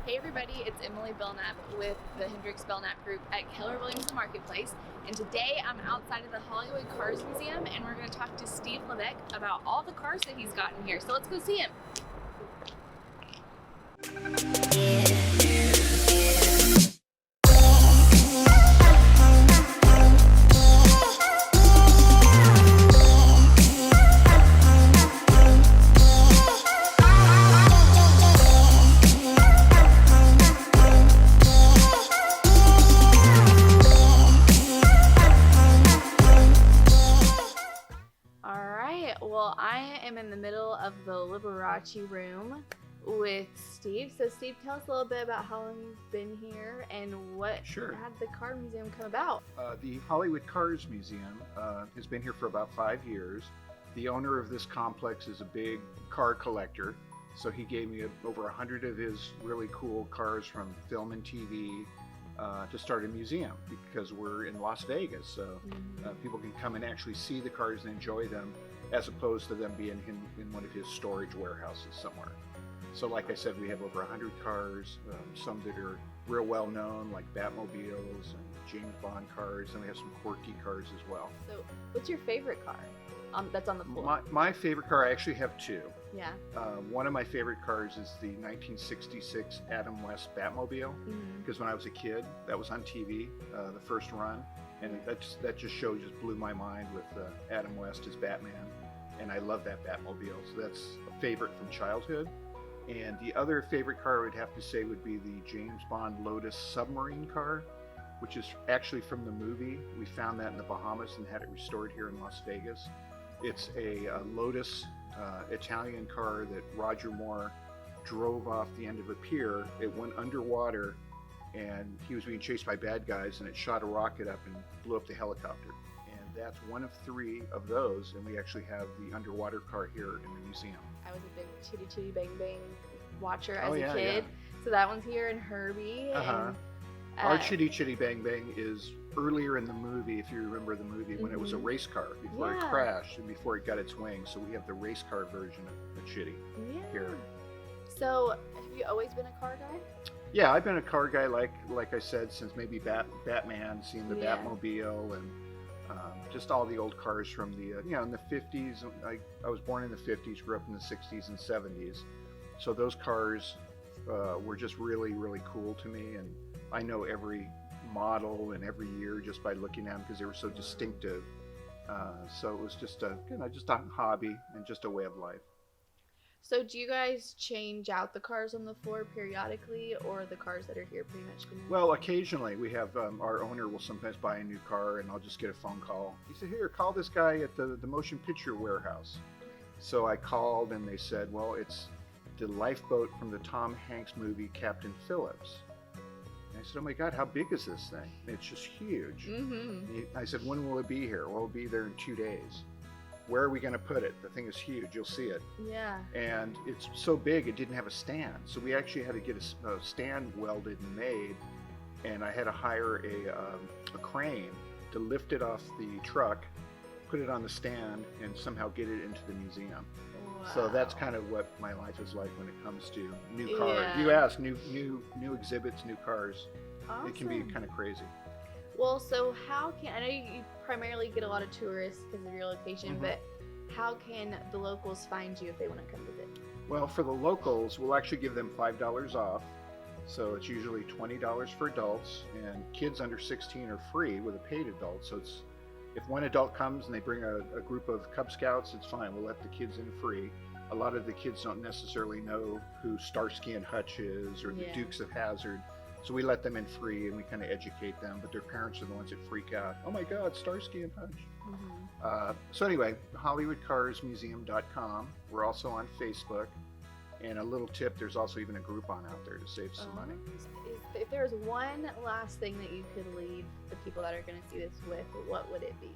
Hey everybody, it's Emily Belknap with the Hendrix Belknap Group at Keller Williams Marketplace, and today I'm outside of the Hollywood Cars Museum and we're going to talk to Steve Levesque about all the cars that he's gotten here. So let's go see him. Well, I am in the middle of the Liberace room with Steve. So Steve, tell us a little bit about how long you've been here and what had the car museum come about. The Hollywood Cars Museum has been here for about 5 years. The owner of this complex is a big car collector. So he gave me over 100 of his really cool cars from film and TV to start a museum because we're in Las Vegas. So people can come and actually see the cars and enjoy them, as opposed to them being in one of his storage warehouses somewhere. So like I said, we have over 100 cars, some that are real well known, like Batmobiles and James Bond cars, and we have some quirky cars as well. So what's your favorite car that's on the floor? My favorite car, I actually have two. Yeah. One of my favorite cars is the 1966 Adam West Batmobile, because when I was a kid, that was on TV, the first run. And that just blew my mind with Adam West as Batman, and I love that Batmobile. So that's a favorite from childhood. And the other favorite car I would have to say would be the James Bond Lotus submarine car, which is actually from the movie. We found that in the Bahamas and had it restored here in Las Vegas. It's a Lotus Italian car that Roger Moore drove off the end of a pier. It went underwater, and he was being chased by bad guys, and it shot a rocket up and blew up the helicopter. And that's one of 3 of those, and we actually have the underwater car here in the museum. I was a big Chitty Chitty Bang Bang watcher as a kid, so that one's here in Herbie. And, our Chitty Chitty Bang Bang is earlier in the movie, if you remember the movie, when it was a race car before it crashed and before it got its wings. So we have the race car version of the Chitty here. So have you always been a car guy? Yeah, I've been a car guy, like I said, since maybe Batman, seeing the Batmobile, and just all the old cars from the, in the 50s. I was born in the 50s, grew up in the 60s and 70s. So those cars were just really, really cool to me. And I know every model and every year just by looking at them because they were so distinctive. So it was just a hobby and just a way of life. So do you guys change out the cars on the floor periodically, or the cars that are here pretty much? Well, occasionally we have our owner will sometimes buy a new car, and I'll just get a phone call. He said, "Here, call this guy at the motion picture warehouse." So I called, and they said, "Well, it's the lifeboat from the Tom Hanks movie Captain Phillips." And I said, "Oh my God, how big is this thing?" And it's just huge. I said, "When will it be here?" "Well, it'll be there in 2 days." "Where are we going to put it? The thing is huge. You'll see it." Yeah. And it's so big, it didn't have a stand. So we actually had to get a stand welded and made. And I had to hire a crane to lift it off the truck, put it on the stand, and somehow get it into the museum. Wow. So that's kind of what my life is like when it comes to new cars. You ask, new exhibits, new cars. Awesome. It can be kind of crazy. Well, so I know you primarily get a lot of tourists because of your location, but how can the locals find you if they want to come visit? Well, for the locals, we'll actually give them $5 off. So it's usually $20 for adults, and kids under 16 are free with a paid adult. So it's, if one adult comes and they bring a group of Cub Scouts, it's fine. We'll let the kids in free. A lot of the kids don't necessarily know who Starsky and Hutch is or the Dukes of Hazzard. So we let them in free and we kind of educate them, but their parents are the ones that freak out. "Oh my God, Starsky and Hutch." So anyway, HollywoodCarsMuseum.com. We're also on Facebook. And a little tip, there's also even a Groupon out there to save some money. If there was one last thing that you could leave the people that are going to see this with, what would it be?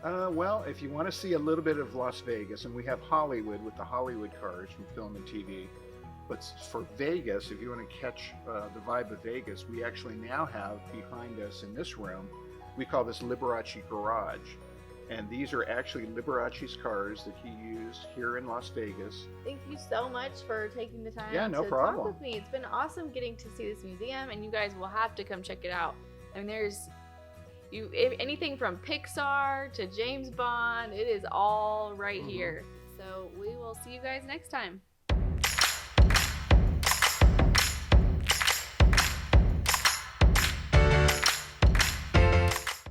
Well, if you want to see a little bit of Las Vegas, and we have Hollywood with the Hollywood cars from film and TV, but for Vegas, if you want to catch the vibe of Vegas, we actually now have behind us in this room, we call this Liberace Garage. And these are actually Liberace's cars that he used here in Las Vegas. Thank you so much for taking the time No to problem. talk with me. It's been awesome getting to see this museum, and you guys will have to come check it out. I mean, anything from Pixar to James Bond, it is all right here. So we will see you guys next time.